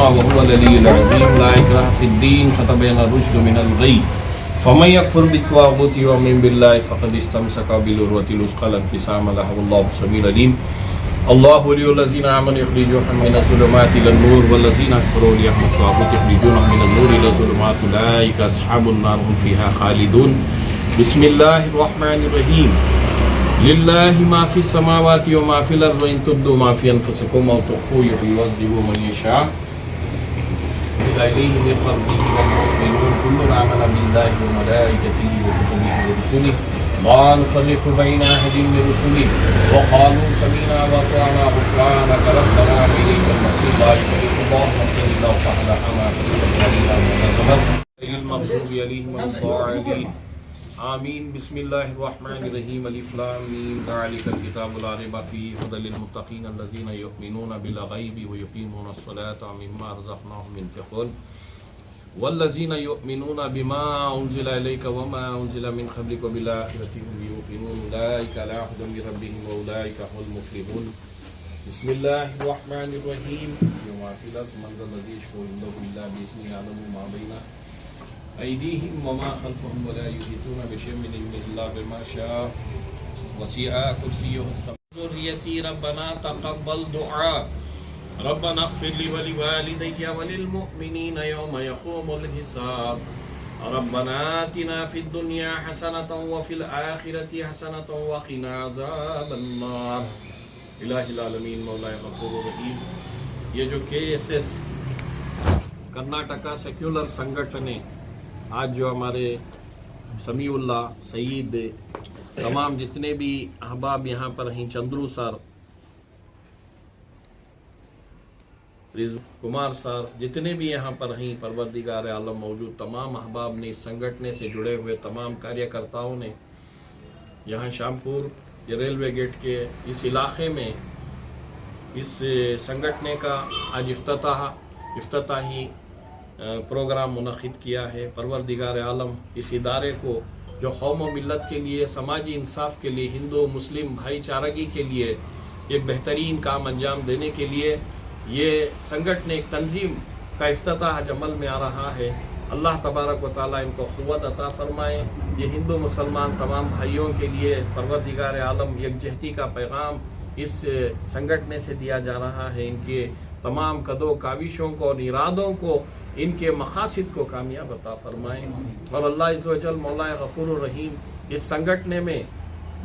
वहुवल अलीयुल अज़ीम ला इक्राह फिद्दीन फ़तबय्यन रुश्द मिनल गयy फ़मन यकफ़ुर बित्वाग़ूति व यु'मिन बिल्लाहि फ़क़द इस्तमसका बिल-उर्वतिल वुस्क़ा ला इंफ़िसाम लहा वल्लाहु समीउन अलीम। अल्लाहु वलियुल्लज़ीना आमनु युख़रिजुहुम मिनज़्ज़ुलुमाति इलन-नूर वल्लज़ीना कफ़रू बित्वाग़ूति युख़रिजुहुम मिनन-नूर इलज़-ज़ुलुमाति उलाइका अस्हाबुन नार हुम फ़ीहा ख़ालिदून। बिस्मिल्लाहिर रहमानिर रहीम। लिल्लाहि मा फ़िस समावाति व मा फ़िल अर्ज़ि व इन तुब्दू मा फ़ी अनफ़ुसिकुम औ तुख़्फ़ूहु युअज़्ज़िबु मन यशा इलैहि मिर्रब्बिहि वल मुमिनून कुल्लुन आमना बिल्लाहि व मलाइकतिहि व कुतुबिहि व रुसुलिहि ला नुफ़र्रिक़ु बैना अहदिन मिन रुसुलिहि व क़ालू समीअना व अतअना ग़ुफ़्रानक रब्बना व इलैकल मसीर। अल्लाहुम्मा सल्लि अला मुहम्मद आमीन। बिस्मिल्लाहिर्रहमानिर्रहीम। अलिफ लाम मीम ज़ालिकल किताबु ला रैब फ़ीहि हुदल लिल-मुत्तक़ीन अल्लज़ीना युमिनूना बिल-ग़ैबि व युक़ीमूनस-सलाता व मिम्मा रज़क़नाहुम युनफ़िक़ून वल्लज़ीना युमिनूना बिमा उन्ज़िला इलैका व मा उन्ज़िला मिन क़ब्लिका व बिल-आख़िरति हुम यूक़िनून उलाइका अला हुदन मिन रब्बिहिम व उलाइका हुमुल मुफ़्लिहून। बिस्मिल्लाहिर्रहमानिर्रहीम। मा फ़िल अर्ज़ि मन ज़ल्लज़ी यशफ़अउ इंदहु इल्ला बिइज़्निहि यअलमु मा बैना अयदीहिम व मा ख़ल्फ़हुम व ला युहीतूना बिशैइन मिन इल्मिहि इल्ला बिमा शाअ वसिअ कुर्सियुहुस समावाति रब्बना तक़ब्बल दुआ रब्बना इग़फ़िर ली व लिवालिदैया व लिलमुअ्मिनीना यौम यक़ूमुल हिसाब रब्बना आतिना फ़िद दुनिया हसनतन व फ़िल आख़िरति हसनतन व क़िना अज़ाबन्नार। इलाहिल आलमीन मौलाए ग़फ़ूरुर रहीम। ये जो KSS कर्नाटका सेक्युलर संगठन है, आज जो हमारे समीउल्लाह सईद तमाम जितने भी अहबाब यहाँ पर हैं, Chandru sir, Ritz Kumar sir, जितने भी यहाँ पर हैं परवरदिगार आलम मौजूद तमाम अहबाब ने, इस संगठन से जुड़े हुए तमाम कार्यकर्ताओं ने यहाँ शामपुर ये रेलवे गेट के इस इलाक़े में इस संगठन का आज इफ्तिताही प्रोग्राम मुनक़िद किया है। परवरदिगार आलम इस इदारे को जो कौम व मिल्लत के लिए, समाजी इंसाफ के लिए, हिंदू मुस्लिम भाईचारगी के लिए एक बेहतरीन काम अंजाम देने के लिए ये संगठन एक तंजीम का इफ्तिताह अमल में आ रहा है। अल्लाह तबारक व तआला इनको क़ुव्वत अता फ़रमाए। ये हिंदू मुसलमान तमाम भाइयों के लिए परवरदिगार आलम यकजहती का पैगाम इस संगठन से दिया जा रहा है। इनके तमाम कदों काविशों को और इरादों को, इनके मकासद को कामयाब अता फ़रमाएँ। और अल्लाह इज़्ज़ व जल मौलाए ग़फ़ूरुर रहीम इस संगठन में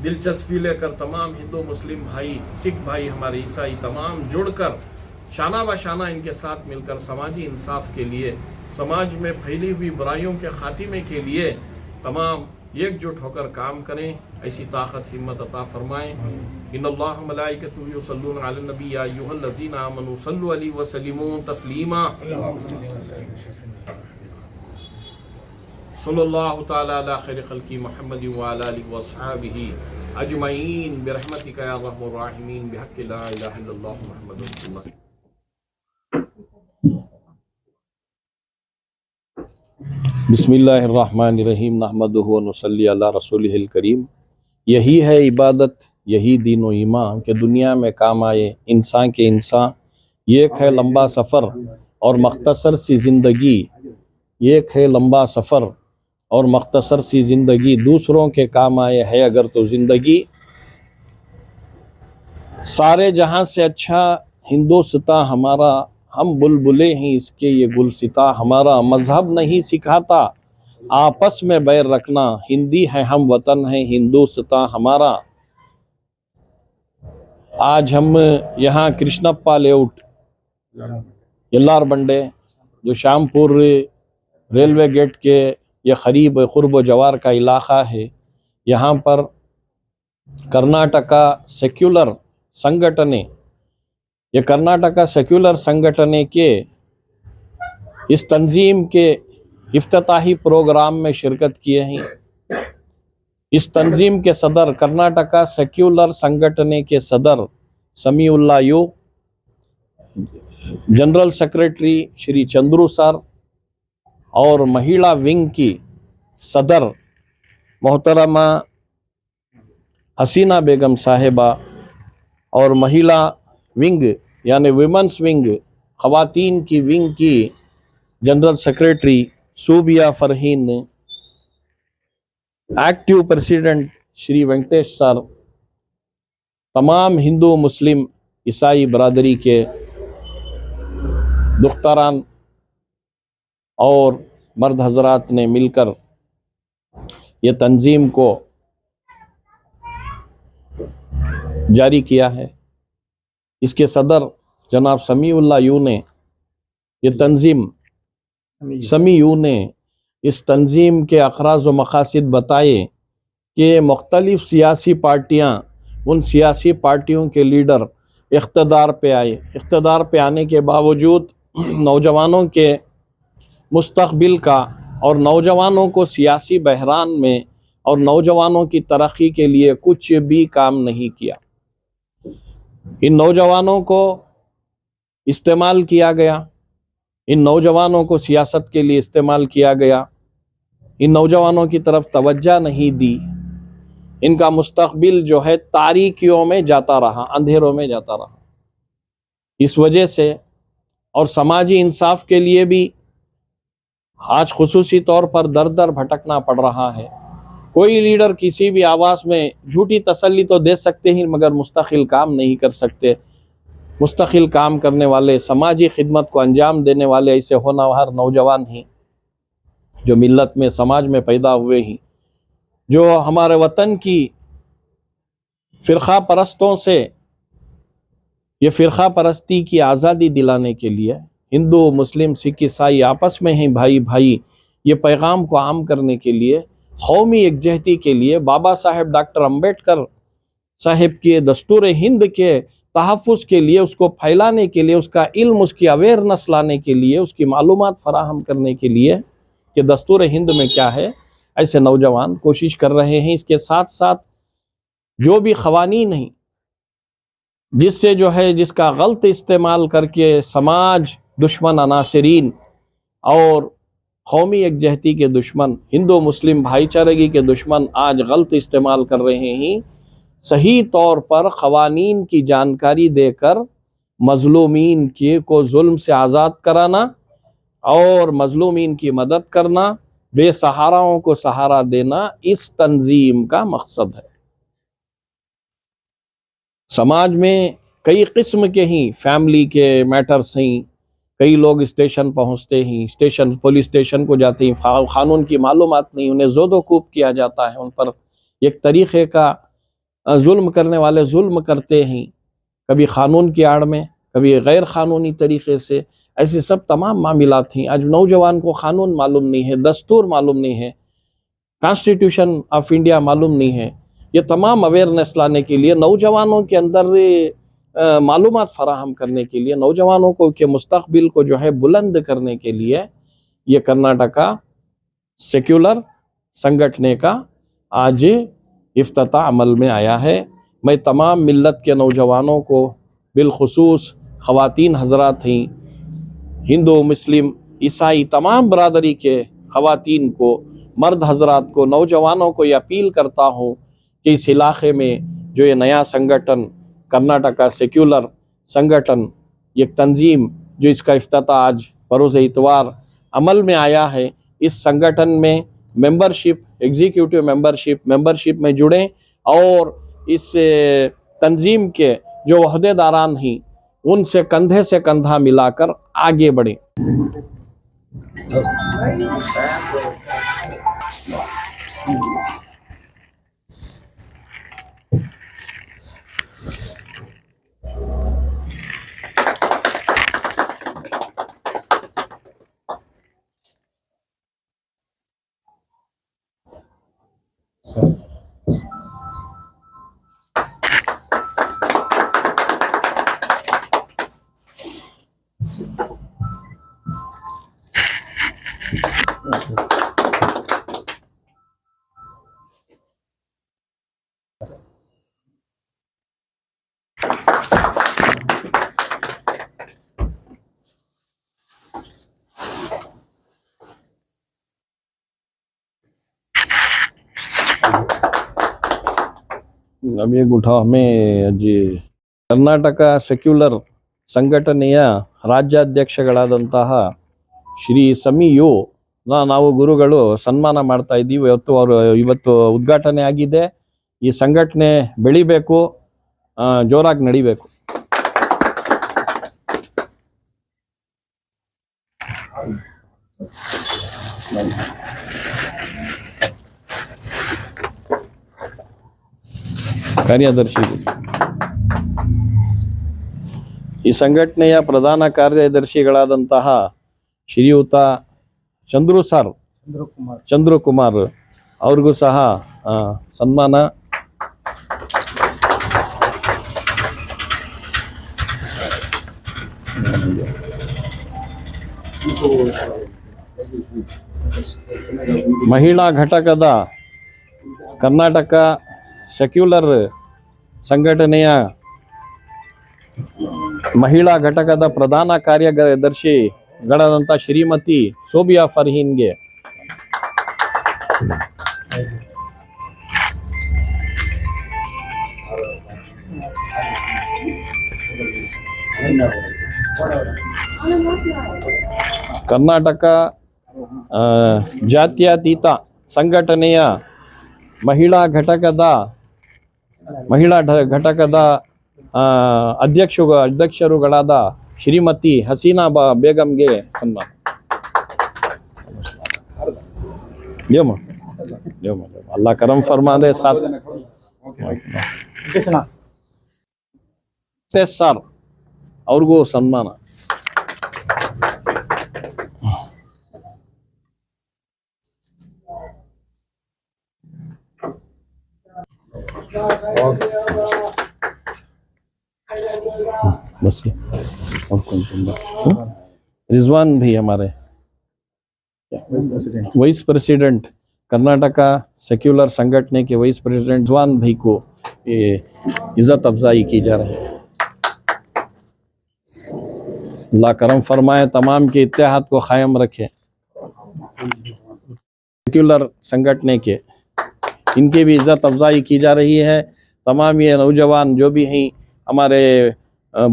दिलचस्पी लेकर तमाम हिंदू मुस्लिम भाई, सिख भाई, हमारे ईसाई तमाम जुड़कर शाना व शाना इनके साथ मिलकर समाजी इंसाफ के लिए, समाज में फैली हुई बुराइयों के खात्मे के लिए तमाम एकजुट होकर काम करें। ऐसी ताकत हिम्मत अता फ़रमाएँ। इन्नल्लाह व मलाइकतहु युसल्लूना अलन नबी या अय्युहल्लज़ीना आमनू सल्लु अलैहि व सल्लिमू तस्लीमा। सल्लल्लाहु तआला अला खैरि खल्क़ि मुहम्मदिन व अला आलिहि व अस्हाबिहि अजमईन बिरहमतिका या अर्हमर राहिमीन बिहक़्क़ि ला इलाहा इल्लल्लाह मुहम्मदुर रसूलुल्लाह। बिस्मिल्लाहिर्रहमानिर्रहीम। नहमदुहु व नुसल्ली अला रसूलिहिल करीम। यही है इबादत, यही दीन व ईमान के दुनिया में काम आए इंसान के इंसान। एक है लंबा सफ़र और मख्तसर सी ज़िंदगी, एक है लंबा सफ़र और मख्तसर सी ज़िंदगी, दूसरों के काम आए है अगर तो ज़िंदगी। सारे जहां से अच्छा हिंदुस्तां हमारा, हम बुलबुलें हैं इसके ये गुलसिता हमारा। मज़हब नहीं सिखाता आपस में बैर रखना, हिंदी है हम वतन है हिंदुस्तां हमारा। आज हम यहाँ कृष्णप्पा लेआउट यल्लार बंडे जो शामपुर रेलवे गेट के ये करीब क़ुर्ब जवार का इलाक़ा है, यहाँ पर कर्नाटका सेक्युलर संगठन, ये कर्नाटका सेक्युलर संगठन के इस तंजीम के इफ्तिताही प्रोग्राम में शिरकत किए हैं। इस तंजीम के सदर, कर्नाटका सेक्युलर संगठन के सदर Samiullah you, general secretary Shri Chandru sir और महिला विंग की सदर मोहतरमा हसीना बेगम साहिबा और महिला विंग यानी विमेंस विंग ख़वातीन की विंग की general secretary Subia Farheen, active president Shri Venkatesh sir, तमाम हिंदू मुस्लिम ईसाई बरादरी के दुख्तारान और मर्द हजरात ने मिलकर ये तंजीम को जारी किया है। इसके सदर जनाब समीउल्लाह यू ने ये तंजीम समीयू ने इस तंजीम के अखराज व मकासद बताए कि मुख्तलिफ सियासी पार्टियां, उन सियासी पार्टियों के लीडर इख्तदार पे आए। इख्तदार पे आने के बावजूद नौजवानों के मुस्तकबिल का और नौजवानों को सियासी बहरान में और नौजवानों की तरक्की के लिए कुछ भी काम नहीं किया। इन नौजवानों को इस्तेमाल किया गया, इन नौजवानों को सियासत के लिए इस्तेमाल किया गया, इन नौजवानों की तरफ तवज्जो नहीं दी। इनका मुस्तकबिल जो है तारीकियों में जाता रहा, अंधेरों में जाता रहा। इस वजह से और समाजी इंसाफ के लिए भी आज खुसूसी तौर पर दर दर भटकना पड़ रहा है। कोई लीडर किसी भी आवाज़ में झूठी तसल्ली तो दे सकते हैं मगर मुस्तकिल काम नहीं कर सकते। मुस्तकिल काम करने वाले, समाजी खिदमत को अंजाम देने वाले ऐसे होनहार नौजवान ही जो मिल्लत में, समाज में पैदा हुए ही, जो हमारे वतन की फ़िरक़ा परस्तों से ये फ़िरक़ा परस्ती की आज़ादी दिलाने के लिए हिंदू मुस्लिम सिख ईसाई आपस में हैं भाई भाई, ये पैगाम को आम करने के लिए, कौमी एकजहती के लिए, बाबा साहेब डॉक्टर अम्बेडकर साहेब के दस्तूर हिंद के तहफ़्फ़ुज़ के लिए, उसको फैलाने के लिए, उसका इल्म, उसकी अवेयरनेस लाने के लिए, उसकी मालूमात फराहम करने के लिए कि दस्तूर हिंद में क्या है, ऐसे नौजवान कोशिश कर रहे हैं। इसके साथ साथ जो भी क़वानीन हैं जिससे जो है जिसका गलत इस्तेमाल करके समाज दुश्मन अनासरीन और कौमी एकजहती के दुश्मन, हिंदू मुस्लिम भाईचारगी के दुश्मन आज गलत इस्तेमाल कर रहे हैं। सही तौर पर क़वानीन की जानकारी देकर मज़लूमीन को जुल्म से आज़ाद कराना और मज़लूमीन की मदद करना, बेसहाराओं को सहारा देना, इस तंजीम का मकसद है। समाज में कई किस्म के ही फैमिली के मैटर्स हैं। कई लोग स्टेशन पहुंचते हैं, स्टेशन पुलिस स्टेशन को जाते हैं, क़ानून की मालूमात नहीं, उन्हें ज़ोदो-कूब किया जाता है, उन पर एक तरीक़े का जुल्म करने वाले जुल्म करते हैं, कभी क़ानून की आड़ में, कभी गैर क़ानूनी तरीक़े से। ऐसे सब तमाम मामलात हैं। आज नौजवान को क़ानून मालूम नहीं है, दस्तूर मालूम नहीं है, कॉन्स्टिट्यूशन ऑफ इंडिया मालूम नहीं है। ये तमाम अवेयरनेस लाने के लिए, नौजवानों के अंदर मालूमात फराहम करने के लिए, नौजवानों को के मुस्तकबिल को जो है बुलंद करने के लिए ये कर्नाटका सेक्युलर संगठन का आज इफ्तिताह अमल में आया है। मैं तमाम मिल्लत के नौजवानों को, बिलखुसूस ख़वातीन हजरात हैं, हिंदू मुस्लिम ईसाई तमाम बरादरी के ख़वातीन को, मर्द हजरात को, नौजवानों को ये अपील करता हूँ कि इस इलाक़े में जो ये नया संगठन कर्नाटका सेक्युलर संगठन, ये तंजीम जो इसका इफ्तिताह आज बरोज़ इतवार अमल में आया है, इस संगठन में मेंबरशिप, एग्जीक्यूटिव मेंबरशिप में जुड़ें और इस तंजीम के जो ओहदेदारान हैं उनसे कंधे से कंधा मिलाकर आगे बढ़ें। अब ये गुठा में जी कर्नाटका सेक्युलर ಸಂಘಟನೆಯ ರಾಜ್ಯಾಧ್ಯಕ್ಷಗಳಾದಂತಹ ಶ್ರೀ ಸಮೀಯು ನಾವು ಗುರುಗಳು ಸನ್ಮಾನ ಮಾಡ್ತಾ ಇದ್ದೀವಿ. ಇವತ್ತು ಉದ್ಘಾಟನೆ ಆಗಿದೆ. ಈ ಸಂಘಟನೆ ಬೆಳಿಬೇಕು, ಜೋರಾಗಿ ನಡಿಬೇಕು. ಕಾರ್ಯದರ್ಶಿ ಈ ಸಂಘಟನೆಯ ಪ್ರಧಾನ ಕಾರ್ಯದರ್ಶಿಗಳಾದಂತಹ ಶ್ರೀಯುತ ಚಂದ್ರು ಕುಮಾರ್ ಅವ್ರಿಗೂ ಸಹ ಸನ್ಮಾನ. ಮಹಿಳಾ ಘಟಕದ ಕರ್ನಾಟಕ ಸೆಕ್ಯುಲರ್ ಸಂಘಟನೆಯ ಮಹಿಳಾ ಘಟಕದ ಪ್ರಧಾನ ಕಾರ್ಯದರ್ಶಿಗಳಾದಂಥ ಶ್ರೀಮತಿ ಸೋಬಿಯಾ ಫರ್ಹೀನ್ಗೆ ಕರ್ನಾಟಕ ಜಾತ್ಯತೀತ ಸಂಘಟನೆಯ ಮಹಿಳಾ ಘಟಕದ ಅಧ್ಯಕ್ಷರುಗಳಾದ ಶ್ರೀಮತಿ ಹಸೀನಾ ಬೇಗಂಗೆ ಸನ್ಮಾನ. ಅಲ್ಲಾ ಕರಂ ಫರ್ಮಾದೆ ಸಾಥ್ ಸರ್ ಅವ್ರಿಗೂ ಸನ್ಮಾನ. बस रिजवान भी हमारे वाइस प्रेसिडेंट कर्नाटका सेक्युलर संगठने के वाइस प्रेसिडेंट रिजवान भाई को ये इज्जत अफजाई की जा रही है. अल्लाह करम फरमाए, तमाम के इत्तेहाद को कायम रखे. सेक्युलर संगठने के इनकी भी इज्जत अफजाई की जा रही है. तमाम ये नौजवान जो भी हैं, हमारे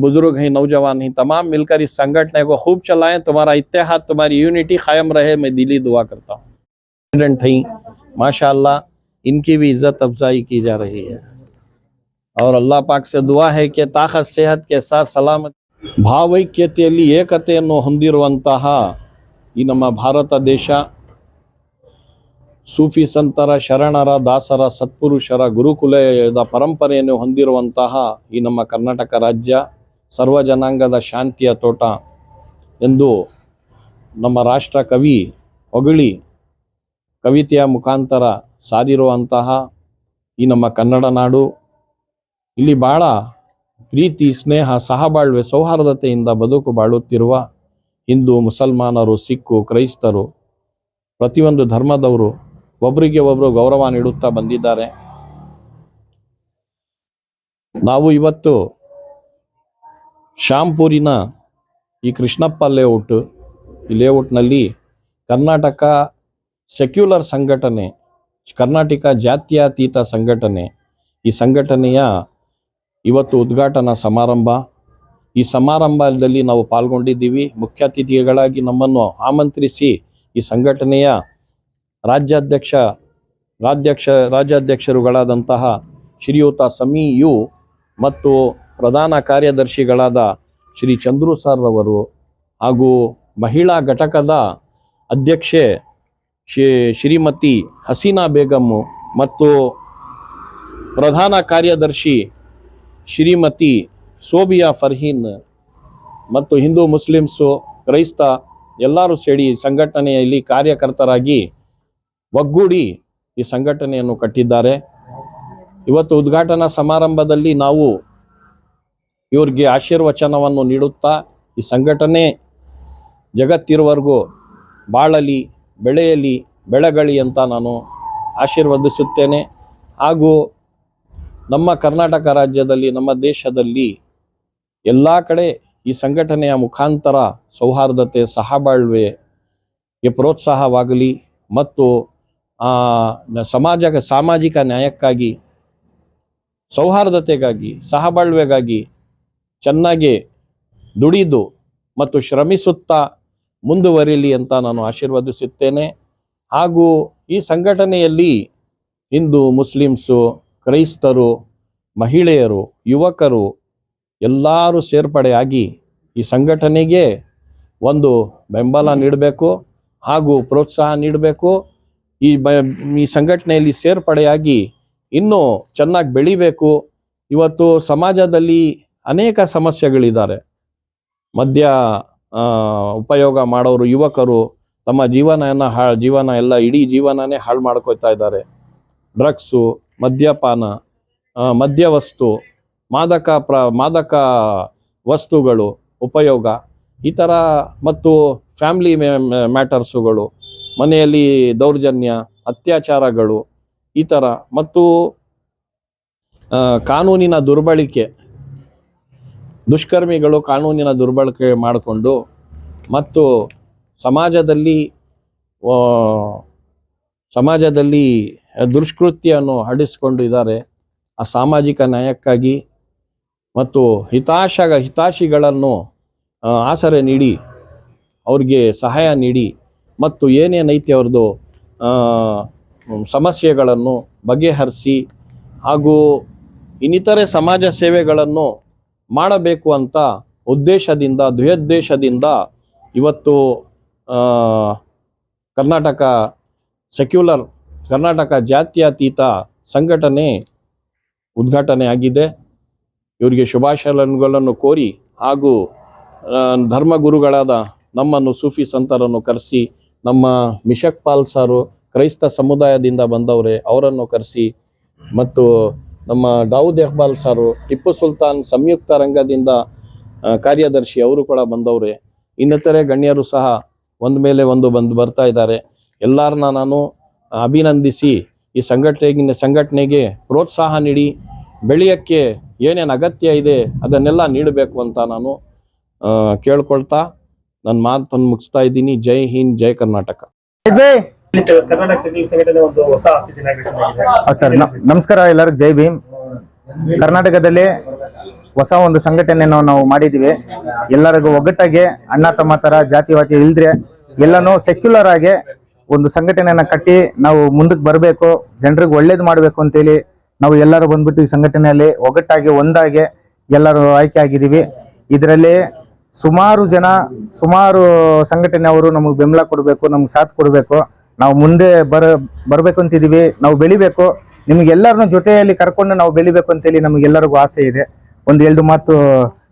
बुजुर्ग हैं, नौजवान हैं, तमाम मिलकर इस संगठन को खूब चलाएं. तुम्हारा इत्तेहाद, तुम्हारी यूनिटी कायम रहे, मैं दिली दुआ करता हूँ. प्रेसिडेंट हैं माशाअल्लाह, इनकी भी इज्जत अफजाई की जा रही है. और अल्लाह पाक से दुआ है कि ताकत सेहत के साथ सलामत ಭಾವೈಕ್ಯತೆಯಲ್ಲಿ ಏಕತೆಯನ್ನು ಹೊಂದಿರುವಂತಹ ಈ ನಮ್ಮ ಭಾರತ ದೇಶ, ಸೂಫಿ ಸಂತರ, ಶರಣರ, ದಾಸರ, ಸತ್ಪುರುಷರ ಗುರುಕುಲದ ಪರಂಪರೆಯನ್ನು ಹೊಂದಿರುವಂತಹ ಈ ನಮ್ಮ ಕರ್ನಾಟಕ ರಾಜ್ಯ ಸರ್ವ ಜನಾಂಗದ ಶಾಂತಿಯ ತೋಟ ಎಂದು ನಮ್ಮ ರಾಷ್ಟ್ರ ಕವಿ ಹೊಗಳಿ ಕವಿತೆಯ ಮುಖಾಂತರ ಸಾರಿರುವಂತಹ ಈ ನಮ್ಮ ಕನ್ನಡ ನಾಡು, ಇಲ್ಲಿ ಬಹಳ ಪ್ರೀತಿ, ಸ್ನೇಹ, ಸಹಬಾಳ್ವೆ, ಸೌಹಾರ್ದತೆಯಿಂದ ಬದುಕು ಬಾಳುತ್ತಿರುವ ಹಿಂದೂ, ಮುಸಲ್ಮಾನರು, ಸಿಖ್ಖು, ಕ್ರೈಸ್ತರು, ಪ್ರತಿಯೊಂದು ಧರ್ಮದವರು ಒಬ್ಬರಿಗೆ ಒಬ್ಬರು ಗೌರವ ನೀಡುತ್ತಾ ಬಂದಿದ್ದಾರೆ. ನಾವು ಇವತ್ತು ಶಾಂಪೂರಿನ ಈ ಕೃಷ್ಣಪ್ಪ ಲೇಔಟ್, ಈ ಲೇಔಟ್ನಲ್ಲಿ ಕರ್ನಾಟಕ ಸೆಕ್ಯುಲರ್ ಸಂಘಟನೆ, ಕರ್ನಾಟಕ ಜಾತ್ಯತೀತ ಸಂಘಟನೆ, ಈ ಸಂಘಟನೆಯ ಇವತ್ತು ಉದ್ಘಾಟನಾ ಸಮಾರಂಭ. ಈ ಸಮಾರಂಭದಲ್ಲಿ ನಾವು ಪಾಲ್ಗೊಂಡಿದ್ದೀವಿ. ಮುಖ್ಯ ಅತಿಥಿಗಳಾಗಿ ನಮ್ಮನ್ನು ಆಮಂತ್ರಿಸಿ ಈ ಸಂಘಟನೆಯ ರಾಜ್ಯಾಧ್ಯಕ್ಷರುಗಳಾದಂತಹ ಶ್ರೀಯುತ ಸಮೀಯು ಮತ್ತು ಪ್ರಧಾನ ಕಾರ್ಯದರ್ಶಿಗಳಾದ ಶ್ರೀ ಚಂದ್ರು ಸರ್ ಅವರು ಹಾಗೂ ಮಹಿಳಾ ಘಟಕದ ಅಧ್ಯಕ್ಷೆ ಶ್ರೀಮತಿ ಹಸೀನಾ ಬೇಗಮ್ಮು ಮತ್ತು ಪ್ರಧಾನ ಕಾರ್ಯದರ್ಶಿ ಶ್ರೀಮತಿ ಸೋಬಿಯಾ ಫರ್ಹೀನ್ ಮತ್ತು ಹಿಂದೂ, ಮುಸ್ಲಿಮ್ಸು, ಕ್ರೈಸ್ತ ಎಲ್ಲರೂ ಸೇರಿ ಸಂಘಟನೆಯಲ್ಲಿ ಕಾರ್ಯಕರ್ತರಾಗಿ ಒಗ್ಗೂಡಿ ಈ ಸಂಘಟನೆಯನ್ನು ಕಟ್ಟಿದ್ದಾರೆ. ಇವತ್ತು ಉದ್ಘಾಟನಾ ಸಮಾರಂಭದಲ್ಲಿ ನಾವು ಇವರಿಗೆ ಆಶೀರ್ವಚನವನ್ನು ನೀಡುತ್ತಾ ಈ ಸಂಘಟನೆ ಜಗತ್ತಿರುವವರೆಗೂ ಬಾಳಲಿ, ಬೆಳೆಯಲಿ, ಬೆಳಗಲಿ ಅಂತ ನಾನು ಆಶೀರ್ವದಿಸುತ್ತೇನೆ. ಹಾಗೂ ನಮ್ಮ ಕರ್ನಾಟಕ ರಾಜ್ಯದಲ್ಲಿ, ನಮ್ಮ ದೇಶದಲ್ಲಿ ಎಲ್ಲ ಕಡೆ ಈ ಸಂಘಟನೆಯ ಮುಖಾಂತರ ಸೌಹಾರ್ದತೆ, ಸಹಬಾಳ್ವೆಗೆ ಪ್ರೋತ್ಸಾಹವಾಗಲಿ ಮತ್ತು ಸಾಮಾಜಿಕ ನ್ಯಾಯಕ್ಕಾಗಿ, ಸೌಹಾರ್ದತೆಗಾಗಿ, ಸಹಬಾಳ್ವೆಗಾಗಿ ಚೆನ್ನಾಗಿ ದುಡಿದು ಮತ್ತು ಶ್ರಮಿಸುತ್ತಾ ಮುಂದುವರಿಲಿ ಅಂತ ನಾನು ಆಶೀರ್ವದಿಸುತ್ತೇನೆ. ಹಾಗೂ ಈ ಸಂಘಟನೆಯಲ್ಲಿ ಹಿಂದೂ, ಮುಸ್ಲಿಮ್ಸು, ಕ್ರೈಸ್ತರು, ಮಹಿಳೆಯರು, ಯುವಕರು ಎಲ್ಲರೂ ಸೇರ್ಪಡೆಯಾಗಿ ಈ ಸಂಘಟನೆಗೆ ಒಂದು ಬೆಂಬಲ ನೀಡಬೇಕು ಹಾಗೂ ಪ್ರೋತ್ಸಾಹ ನೀಡಬೇಕು. ಈ ಸಂಘಟನೆಯಲ್ಲಿ ಸೇರ್ಪಡೆಯಾಗಿ ಇನ್ನೂ ಚೆನ್ನಾಗಿ ಬೆಳಿಬೇಕು. ಇವತ್ತು ಸಮಾಜದಲ್ಲಿ ಅನೇಕ ಸಮಸ್ಯೆಗಳಿದ್ದಾರೆ. ಮದ್ಯ ಉಪಯೋಗ ಮಾಡೋರು ಯುವಕರು ತಮ್ಮ ಜೀವನ ಎಲ್ಲ ಇಡೀ ಜೀವನನೇ ಹಾಳು ಮಾಡ್ಕೋತಾ ಇದ್ದಾರೆ. ಡ್ರಗ್ಸು, ಮದ್ಯಪಾನ, ಮದ್ಯವಸ್ತು, ಮಾದಕ ವಸ್ತುಗಳು ಉಪಯೋಗ, ಈ ಥರ ಮತ್ತು ಫ್ಯಾಮಿಲಿ ಮ್ಯಾಟರ್ಸುಗಳು, ಮನೆಯಲ್ಲಿ ದೌರ್ಜನ್ಯ, ಅತ್ಯಾಚಾರಗಳು, ಈ ಥರ ಮತ್ತು ಕಾನೂನಿನ ದುರ್ಬಳಕೆ, ದುಷ್ಕರ್ಮಿಗಳು ಕಾನೂನಿನ ದುರ್ಬಳಕೆ ಮಾಡಿಕೊಂಡು ಮತ್ತು ಸಮಾಜದಲ್ಲಿ ದುಷ್ಕೃತ್ಯವನ್ನು ಹಡಿಸ್ಕೊಂಡಿದ್ದಾರೆ. ಆ ಸಾಮಾಜಿಕ ನ್ಯಾಯಕ್ಕಾಗಿ ಮತ್ತು ಹಿತಾಶಿಗಳನ್ನು ಆಸರೆ ನೀಡಿ ಅವ್ರಿಗೆ ಸಹಾಯ ನೀಡಿ ಮತ್ತು ಏನೇನೈತಿ ಅವ್ರದ್ದು ಸಮಸ್ಯೆಗಳನ್ನು ಬಗೆಹರಿಸಿ ಹಾಗೂ ಇನ್ನಿತರೆ ಸಮಾಜ ಸೇವೆಗಳನ್ನು ಮಾಡಬೇಕು ಅಂತ ಧ್ಯೇಯೋದ್ದೇಶದಿಂದ ಇವತ್ತು ಕರ್ನಾಟಕ ಜಾತ್ಯತೀತ ಸಂಘಟನೆ ಉದ್ಘಾಟನೆ ಆಗಿದೆ. ಇವರಿಗೆ ಶುಭಾಶಯಗಳನ್ನು ಕೋರಿ ಹಾಗೂ ಧರ್ಮಗುರುಗಳಾದ ನಮ್ಮನ್ನು ಸೂಫಿ ಸಂತರನ್ನು ಕರೆಸಿ, ನಮ್ಮ ಮಿಶಕ್ ಪಾಲ್ ಸಾರು ಕ್ರೈಸ್ತ ಸಮುದಾಯದಿಂದ ಬಂದವರೇ ಅವರನ್ನು ಕರೆಸಿ, ಮತ್ತು ನಮ್ಮ ದಾವೂದ್ ಇಕ್ಬಾಲ್ ಸಾರು ಟಿಪ್ಪು ಸುಲ್ತಾನ್ ಸಂಯುಕ್ತ ರಂಗದಿಂದ ಕಾರ್ಯದರ್ಶಿ ಅವರು ಕೂಡ ಬಂದವರೇ. ಇನ್ನಿತರೆ ಗಣ್ಯರು ಸಹ ಒಂದ ಮೇಲೆ ಒಂದು ಬರ್ತಾ ಇದ್ದಾರೆ. ಎಲ್ಲರನ್ನ ನಾನು ಅಭಿನಂದಿಸಿ ಈ ಸಂಘಟನೆಗೆ ಪ್ರೋತ್ಸಾಹ ನೀಡಿ ಬೆಳೆಯೋಕ್ಕೆ ಏನೇನು ಅಗತ್ಯ ಇದೆ ಅದನ್ನೆಲ್ಲ ನೀಡಬೇಕು ಅಂತ ನಾನು ಕೇಳ್ಕೊಳ್ತಾ ನನ್ನ ಮಾತನ್ನು ಮುಗಿಸ್ತಾ ಇದ್ದೀನಿ. ಜೈ ಹಿಂದ್, ಜೈ ಕರ್ನಾಟಕ. ಸರ್ ನಮಸ್ಕಾರ, ಎಲ್ಲರಿಗೂ ಜೈ ಭೀಮ್. ಕರ್ನಾಟಕದಲ್ಲಿ ಹೊಸ ಒಂದು ಸಂಘಟನೆಯನ್ನು ನಾವು ಮಾಡಿದ್ದೀವಿ. ಎಲ್ಲರಿಗೂ ಒಗ್ಗಟ್ಟಾಗಿ ಅಣ್ಣ ತಮ್ಮ ತರ ಜಾತಿವಾತಿ ಇಲ್ದ್ರೆ ಎಲ್ಲನೂ ಸೆಕ್ಯುಲರ್ ಆಗಿ ಒಂದು ಸಂಘಟನೆಯನ್ನ ಕಟ್ಟಿ ನಾವು ಮುಂದಕ್ಕೆ ಬರಬೇಕು, ಜನರಿಗೆ ಒಳ್ಳೇದು ಮಾಡಬೇಕು ಅಂತೇಳಿ ನಾವು ಎಲ್ಲರೂ ಬಂದ್ಬಿಟ್ಟು ಈ ಸಂಘಟನೆಯಲ್ಲಿ ಒಗ್ಗಟ್ಟಾಗಿ ಒಂದಾಗಿ ಎಲ್ಲರೂ ಆಯ್ಕೆ ಆಗಿದ್ದೀವಿ. ಇದರಲ್ಲಿ ಸುಮಾರು ಸಂಘಟನೆಯವರು ನಮಗೆ ಬೆಂಬಲ ಕೊಡಬೇಕು, ನಮ್ಗೆ ಸಾಥ್ ಕೊಡಬೇಕು, ನಾವು ಮುಂದೆ ಬರ್ಬೇಕು ಅಂತಿದ್ದೀವಿ, ನಾವು ಬೆಳಿಬೇಕು, ನಿಮ್ಗೆಲ್ಲರನ್ನ ಜೊತೆಯಲ್ಲಿ ಕರ್ಕೊಂಡು ನಾವು ಬೆಳಿಬೇಕು ಅಂತೇಳಿ ನಮಗೆಲ್ಲರಿಗೂ ಆಸೆ ಇದೆ. ಒಂದು 2 ಮಾತು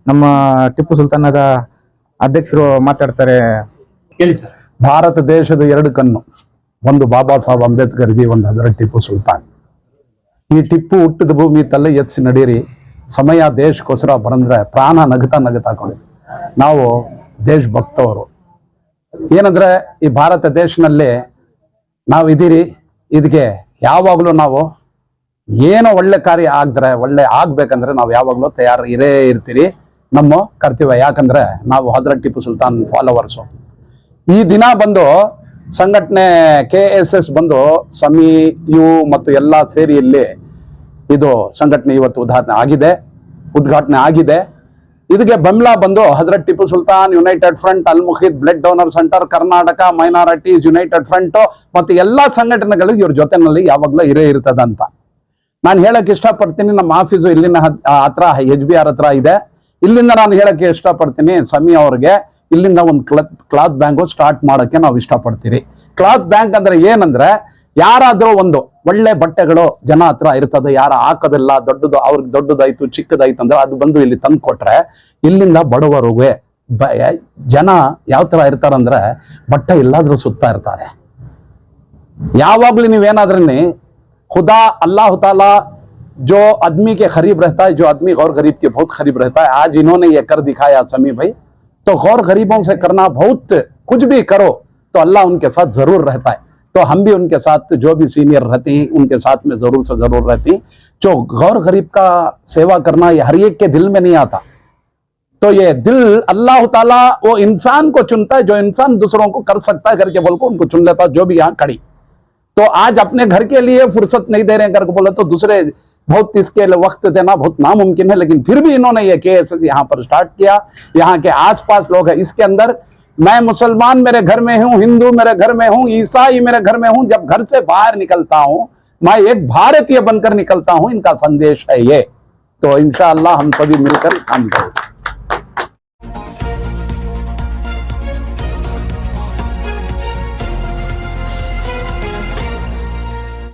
ನಮ್ಮ ಟಿಪ್ಪು ಸುಲ್ತಾನದ ಅಧ್ಯಕ್ಷರು ಮಾತಾಡ್ತಾರೆ. ಹೇಳಿ ಸರ್. ಭಾರತ ದೇಶದ 2 ಕಣ್ಣು, ಒಂದು ಬಾಬಾ ಸಾಹೇಬ್ ಅಂಬೇಡ್ಕರ್ ಜಿ, ಒಂದು ಅದರ ಟಿಪ್ಪು ಸುಲ್ತಾನ್. ಈ ಟಿಪ್ಪು ಹುಟ್ಟಿದ ಭೂಮಿ ತಲೆ ಎತ್ಸಿ ನಡೀರಿ, ಸಮಯ ದೇಶಕ್ಕೋಸ್ಕರ ಬಂದ್ರೆ ಪ್ರಾಣ ನಗತಾ ಕೊಂಡು ನಾವು ದೇಶ ಭಕ್ತವರು. ಏನಂದ್ರೆ ಈ ಭಾರತ ದೇಶನಲ್ಲಿ ನಾವು ಇದೀರಿ, ಇದಕ್ಕೆ ಯಾವಾಗಲೂ ನಾವು ಏನೋ ಒಳ್ಳೆ ಕಾರ್ಯ ಒಳ್ಳೆ ಆಗ್ಬೇಕಂದ್ರೆ ನಾವು ಯಾವಾಗಲೂ ಇರ್ತೀರಿ. ನಮ್ಮ ಕರ್ತವ್ಯ, ಯಾಕಂದ್ರೆ ನಾವು ಹಜರತ್ ಟಿಪ್ಪು ಸುಲ್ತಾನ್ ಫಾಲೋವರ್ಸು. ಈ ದಿನ ಬಂದು ಸಂಘಟನೆ KSS ಬಂದು ಯು ಮತ್ತು ಎಲ್ಲ ಸೇರಿ ಇಲ್ಲಿ ಇದು ಸಂಘಟನೆ ಇವತ್ತು ಉದ್ಘಾಟನೆ ಆಗಿದೆ. ಇದಕ್ಕೆ ಬೆಂಬಲ ಬಂದು Hazrat Tipu Sultan United Front, Al Mukheed blood donor centre, Karnataka minorities United Front ಮತ್ತು ಎಲ್ಲಾ ಸಂಘಟನೆಗಳು ಇವ್ರ ಜೊತೆನಲ್ಲಿ ಯಾವಾಗಲೂ ಇರ್ತದಂತ ನಾನು ಹೇಳಕ್ ಇಷ್ಟಪಡ್ತೀನಿ. ನಮ್ಮ ಆಫೀಸು ಇಲ್ಲಿನ ಹತ್ರ HBR ಹತ್ರ ಇದೆ. ಇಲ್ಲಿಂದ ನಾನು ಹೇಳಕ್ಕೆ ಇಷ್ಟಪಡ್ತೀನಿ ಸಮಿ ಅವ್ರಿಗೆ, ಇಲ್ಲಿಂದ ಒಂದು ಕ್ಲಾತ್ ಬ್ಯಾಂಕ್ ಸ್ಟಾರ್ಟ್ ಮಾಡೋಕ್ಕೆ ನಾವು ಇಷ್ಟಪಡ್ತೀವಿ. ಕ್ಲಾತ್ ಬ್ಯಾಂಕ್ ಅಂದ್ರೆ ಏನಂದ್ರೆ, ಯಾರಾದ್ರೂ ಒಂದು ಒಳ್ಳೆ ಬಟ್ಟೆಗಳು ಜನ ಹತ್ರ ಇರ್ತದೆ, ಯಾರು ಹಾಕೋದಿಲ್ಲ, ಅವ್ರಿಗೆ ದೊಡ್ಡದಾಯ್ತು ಚಿಕ್ಕದಾಯ್ತು ಅಂದ್ರೆ ಅದು ಬಂದು ಇಲ್ಲಿ ತಂದು ಕೊಟ್ರೆ ಇಲ್ಲಿಂದ ಬಡವರಿಗೆ ಜನ ಯಾವ ತರ ಇರ್ತಾರಂದ್ರೆ ಬಟ್ಟೆ ಇಲ್ಲಾದ್ರೂ ಸುತ್ತಾ ಇರ್ತಾರೆ. ಯಾವಾಗ್ಲೂ ನೀವೇನಾದ್ರೂ खुदा अल्लाह ताला जो आदमी के करीब रहता है, जो आदमी गौर गरीब के बहुत करीब रहता है, आज इन्होंने ये कर दिखाया समी भाई। तो गौर गरीबों से करना, बहुत कुछ भी करो तो अल्लाह उनके साथ जरूर रहता है। तो हम भी उनके साथ जो भी सीनियर रहती हैं उनके साथ में जरूर से जरूर रहती। जो गौर गरीब का सेवा करना ये हर एक के दिल में नहीं आता। तो ये दिल अल्लाह ताला वो इंसान को चुनता है, जो इंसान दूसरों को कर सकता है करके बोल को उनको चुन लेता है, जो भी यहाँ खड़ी। तो आज अपने घर के लिए फुर्सत नहीं दे रहे हैं करके बोले तो दूसरे बहुत इसके लिए वक्त देना बहुत नामुमकिन है, लेकिन फिर भी इन्होंने ये KSS यहाँ पर स्टार्ट किया। यहाँ के आसपास लोग हैं। इसके अंदर मैं मुसलमान मेरे घर में हूँ, हिंदू मेरे घर में हूँ, ईसाई मेरे घर में हूँ, जब घर से बाहर निकलता हूँ मैं एक भारतीय बनकर निकलता हूँ। इनका संदेश है ये। तो इंशाअल्लाह हम सभी मिलकर काम करेंगे।